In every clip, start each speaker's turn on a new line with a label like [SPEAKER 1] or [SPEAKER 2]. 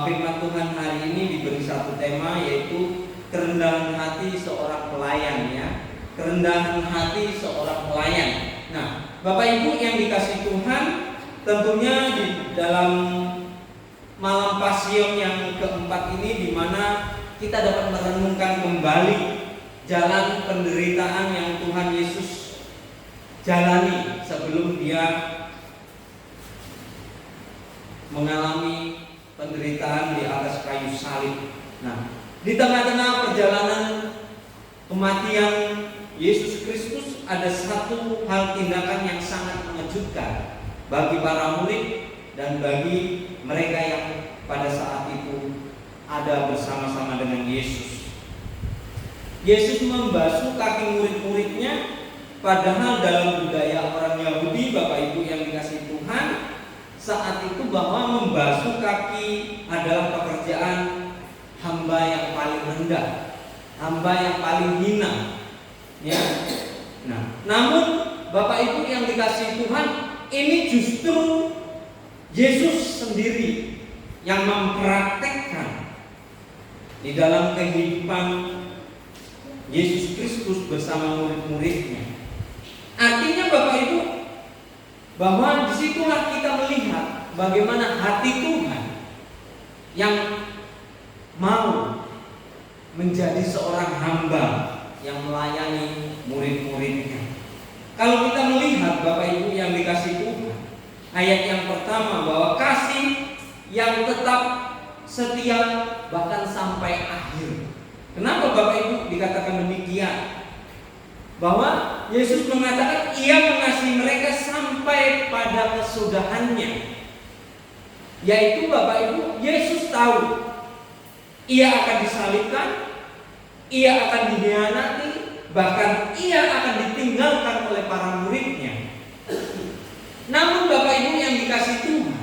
[SPEAKER 1] Firman Tuhan hari ini diberi satu tema, yaitu kerendahan hati seorang pelayan, ya. Kerendahan hati seorang pelayan. Nah, Bapak Ibu yang dikasihi Tuhan, tentunya di dalam malam Pasion yang keempat ini, di mana kita dapat merenungkan kembali jalan penderitaan yang Tuhan Yesus jalani sebelum Dia mengalami penderitaan di atas kayu salib. Nah, di tengah-tengah perjalanan kematian Yesus Kristus, ada satu hal tindakan yang sangat mengejutkan bagi para murid dan bagi mereka yang pada saat itu ada bersama-sama dengan Yesus. Yesus membasuh kaki murid-muridnya, padahal dalam budaya orang Yahudi, Bapak Ibu yang dikasihi Tuhan, saat itu bahwa membasuh kaki adalah pekerjaan hamba yang paling rendah, hamba yang paling hina, ya. Nah, namun Bapak Ibu yang dikasihi Tuhan, ini justru Yesus sendiri yang mempraktekkan di dalam kehidupan Yesus Kristus bersama murid-muridnya. Artinya Bapak Ibu, bahwa disitulah kita melihat bagaimana hati Tuhan yang mau menjadi seorang hamba yang melayani murid-muridnya. Kalau kita melihat Bapak Ibu yang dikasihi Tuhan, ayat yang pertama, bahwa kasih yang tetap setia bahkan sampai akhir. Kenapa Bapak Ibu dikatakan demikian? Bahwa Yesus mengatakan Ia mengasihi mereka sampai pada kesudahannya. Yaitu Bapak Ibu, Yesus tahu Ia akan disalibkan, Ia akan dikhianati, bahkan Ia akan ditinggalkan oleh para muridnya. Namun Bapak Ibu yang dikasihi Tuhan,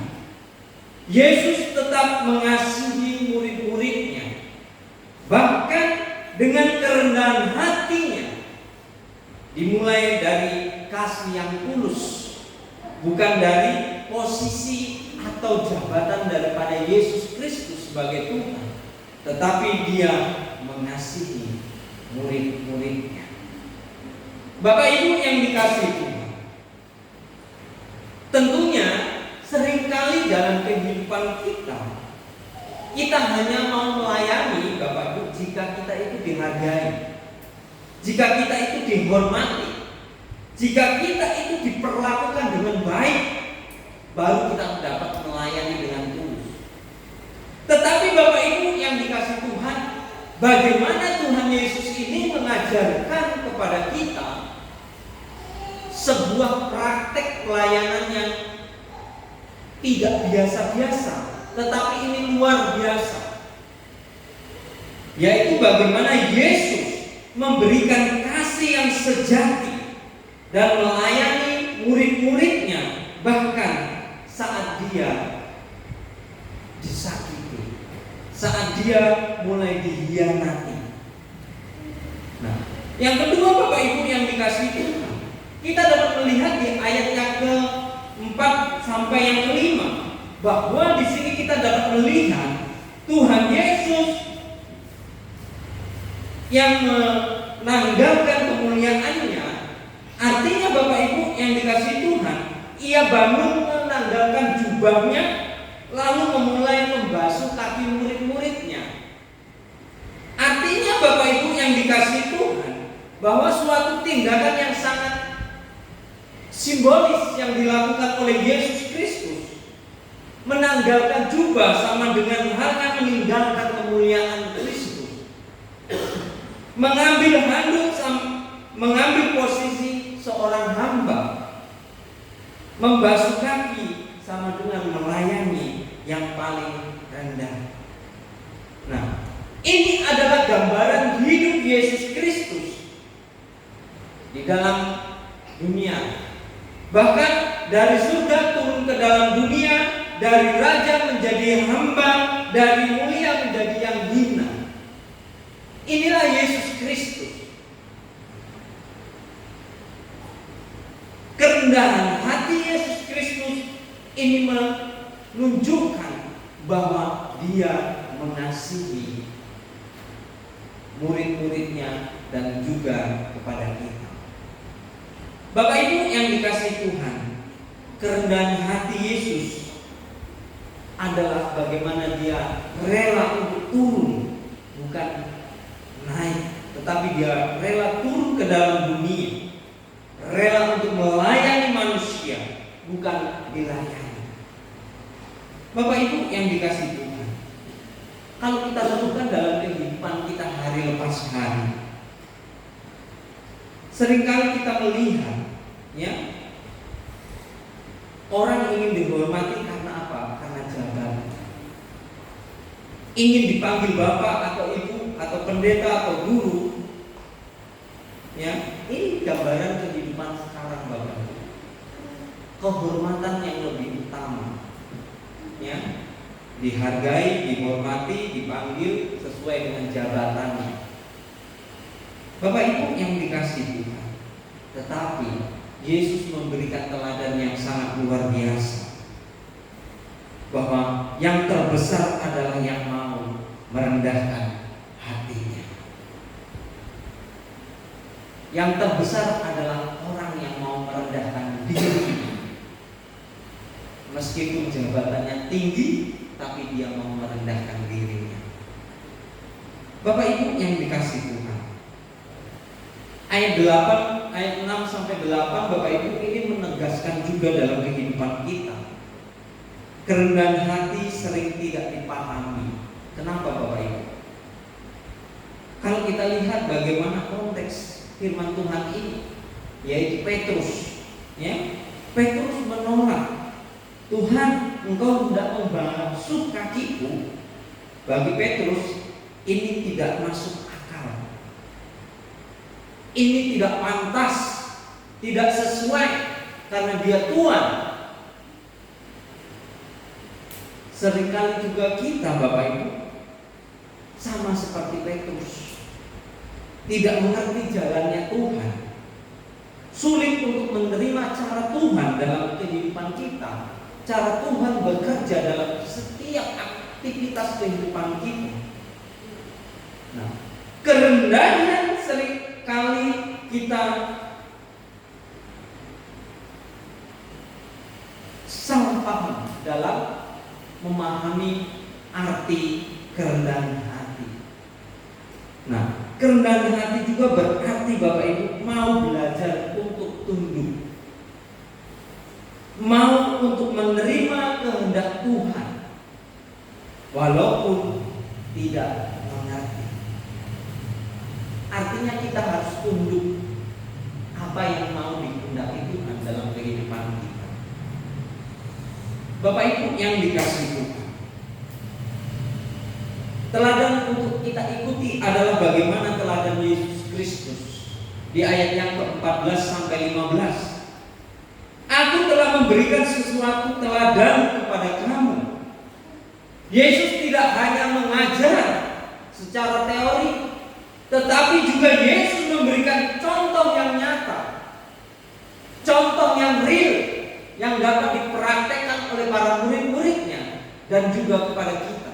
[SPEAKER 1] Yesus tetap mengasihi murid-muridnya, bahkan dengan kerendahan hatinya. Dimulai dari kasih yang tulus, bukan dari posisi atau jabatan daripada Yesus Kristus sebagai Tuhan, tetapi Dia mengasihi murid-muridnya. Bapak Ibu yang dikasihi Tuhan, tentunya seringkali dalam kehidupan kita hanya mau melayani Bapak Ibu jika kita itu dihargai, jika kita itu dihormati, jika kita itu diperlakukan dengan baik, baru kita dapat melayani dengan tulus. Tetapi Bapak Ibu yang dikasihi Tuhan, bagaimana Tuhan Yesus ini mengajarkan kepada kita sebuah praktek pelayanan yang tidak biasa-biasa, tetapi ini luar biasa, yaitu bagaimana Yesus memberikan kasih yang sejati dan melayani murid-muridnya, bahkan saat Dia disakiti, saat Dia mulai dikhianati. Nah, yang kedua Bapak Ibu yang dikasihi Tuhan, kita dapat melihat di ayat yang ke-4 sampai yang ke-5, bahwa di sini kita dapat melihat Tuhan Yesus yang menanggalkan kemuliaannya. Artinya Bapak Ibu yang dikasihi Tuhan, Ia bangun menanggalkan jubahnya, lalu memulai membasuh kaki murid-muridnya. Artinya Bapak Ibu yang dikasihi Tuhan, bahwa suatu tindakan yang sangat simbolis yang dilakukan oleh Yesus Kristus, menanggalkan jubah sama dengan halnya meninggalkan kemuliaan Kristus. Mengambil handuk, mengambil posisi seorang hamba, membasuh kaki sama dengan melayani yang paling rendah. Nah, ini adalah gambaran hidup Yesus Kristus di dalam dunia. Bahkan dari surga turun ke dalam dunia, dari raja menjadi hamba, dari mulia menjadi yang hina. Inilah Yesus Kristus. Kerendahan hati Yesus Kristus ini menunjukkan bahwa dia mengasihi murid-muridnya dan juga kepada kita. Bapak Ibu yang dikasihi Tuhan, kerendahan hati Yesus adalah bagaimana dia rela untuk turun, bukan naik, tetapi dia rela turun ke dalam dunia, rela untuk melayani manusia, bukan dilayani. Bapak Ibu yang dikasihi Tuhan, kalau kita lakukan dalam kehidupan kita hari lepas hari, seringkali kita melihat, ya, orang ingin dihormati karena apa? Karena jabatan. Ingin dipanggil bapak atau ibu atau pendeta atau guru. Ya, ini gambaran kehidupan sekarang, Bapak. Kehormatan yang lebih utama. Ya, dihargai, dihormati, dipanggil sesuai dengan jabatannya. Bapak Ibu yang dikasihi Tuhan, tetapi Yesus memberikan teladan yang sangat luar biasa, bahwa yang terbesar adalah yang mau merendahkan hatinya. Yang terbesar adalah orang yang mau merendahkan diri. Meskipun jabatannya tinggi, tapi dia mau merendahkan dirinya. Bapak Ibu yang dikasihi Tuhan, ayat 8, ayat 6 sampai 8, Bapak Ibu ini menegaskan juga dalam kehidupan kita. Kerendahan hati sering tidak dipahami. Kenapa Bapak Ibu? Kalau kita lihat bagaimana konteks firman Tuhan ini, yaitu Petrus, ya, Petrus menolak. Tuhan, Engkau tidak membasuh kakiku. Bagi Petrus ini tidak masuk akal. Ini tidak pantas, tidak sesuai, karena dia Tuhan. Seringkali juga kita, Bapak Ibu, sama seperti Petrus, tidak mengerti jalannya Tuhan, sulit untuk menerima cara Tuhan dalam kehidupan kita, cara Tuhan bekerja dalam setiap aktivitas kehidupan kita. Nah, kerendahan seringkali kita salah paham dalam memahami arti kerendahan hati. Nah, kerendahan hati juga berarti Bapak Ibu mau belajar untuk tunduk, mau untuk menerima kehendak Tuhan walaupun tidak mengerti. Artinya kita harus tunduk apa yang mau dikehendaki Tuhan dalam kehidupan kita. Bapak Ibu yang dikasihi Tuhan, teladan untuk kita ikuti adalah bagaimana teladan Yesus Kristus di ayat yang ke-14 sampai 15. Aku telah memberikan sesuatu teladan kepada kamu. Yesus tidak hanya mengajar secara teori, tetapi juga Yesus memberikan contoh yang nyata, contoh yang real, yang dapat dipraktekkan oleh para murid-muridnya dan juga kepada kita.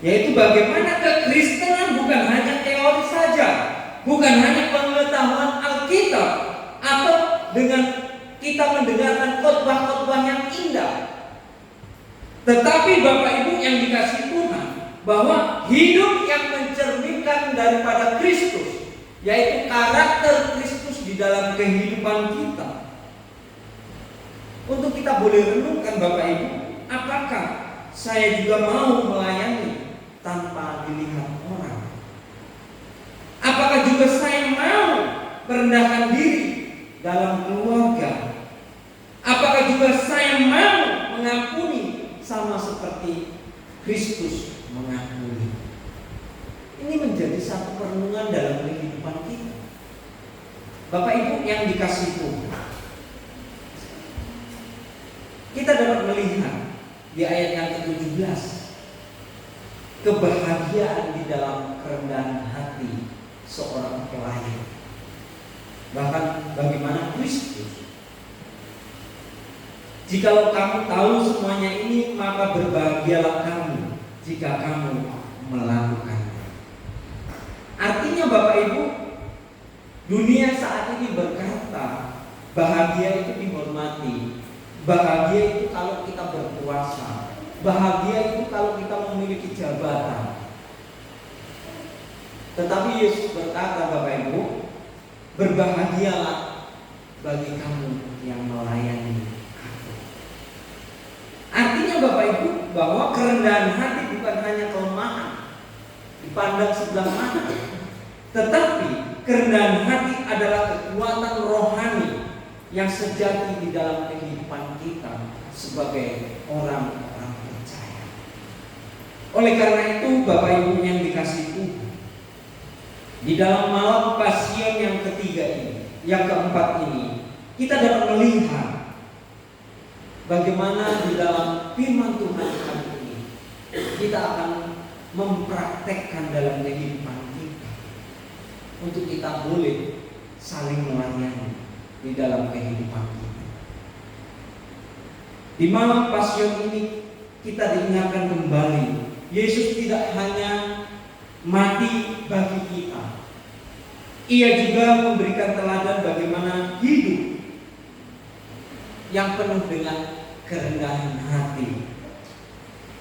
[SPEAKER 1] Yaitu bagaimana kekristenan bukan hanya teori saja, bukan hanya pengetahuan Alkitab, atau dengan kita mendengarkan khotbah-khotbah yang indah, tetapi Bapak Ibu yang dikasihi Tuhan, bahwa hidup yang mencerminkan daripada Kristus, yaitu karakter Kristus di dalam kehidupan kita. Untuk kita boleh renungkan Bapak Ibu, apakah saya juga mau melayani tanpa dilihat orang? Apakah juga saya mau merendahkan diri dalam keluarga? Apakah juga saya mau mengampuni sama seperti Kristus mengampuni? Ini menjadi satu perenungan dalam kehidupan kita. Bapak Ibu yang dikasihi Tuhan, kita dapat melihat di ayat yang ke-17 kebahagiaan di dalam kerendahan hati seorang pelayan. Bahkan bagaimana Kristus Jikalau kamu tahu semuanya ini, maka berbahagialah kamu jika kamu melakukannya. Artinya Bapak Ibu, dunia saat ini berkata bahagia itu dihormati, bahagia itu kalau kita berkuasa, bahagia itu kalau kita memiliki jabatan. Tetapi Yesus berkata, Bapak Ibu, berbahagialah bagi kamu yang melayani aku. Artinya Bapak Ibu, bahwa kerendahan hati bukan hanya kelemahan dipandang sebelah mata, tetapi kerendahan hati adalah kekuatan rohani yang sejati di dalam kehidupan kita sebagai orang-orang percaya. Oleh karena itu Bapak Ibu yang dikasihi Tuhan, di dalam malam Pasion yang ketiga ini, yang keempat ini, kita dapat melihat bagaimana di dalam firman Tuhan kali ini kita akan mempraktekkan dalam kehidupan kita untuk kita boleh saling melayani di dalam kehidupan kita. Di malam Pasion ini kita diingatkan kembali, Yesus tidak hanya mati bagi kita, Ia juga memberikan teladan bagaimana hidup yang penuh dengan kerendahan hati.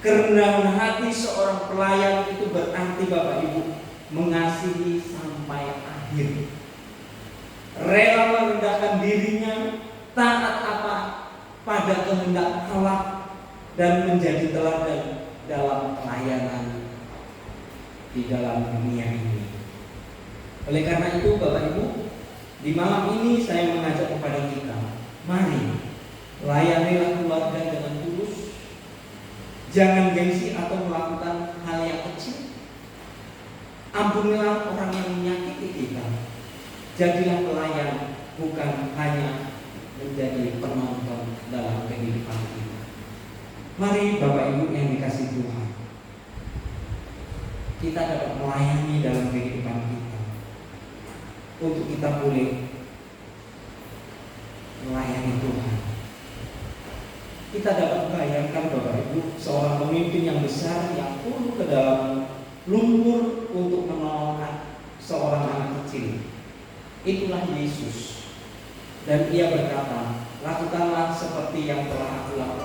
[SPEAKER 1] Kerendahan hati seorang pelayan itu berarti Bapak Ibu mengasihi sampai akhir, rela merendahkan dirinya, taat apa pada kehendak Allah, dan menjadi teladan dalam pelayanan di dalam dunia ini. Oleh karena itu Bapak Ibu, di malam ini saya mengajak kepada kita, mari layanilah keluarga dengan tulus. Jangan gengsi atau melakukan hal yang kecil. Ampunilah orang yang menyakiti kita. Jadilah pelayan, bukan hanya menjadi penonton dalam kehidupan kita. Mari Bapak Ibu yang dikasihi Tuhan, kita dapat melayani dalam kehidupan kita, untuk kita boleh melayani Tuhan. Kita dapat bayangkan Bapak Ibu, seorang pemimpin yang besar yang turun ke dalam lumpur untuk menolong seorang anak kecil. Itulah Yesus. Dan Ia berkata, lakukanlah seperti yang telah aku lakukan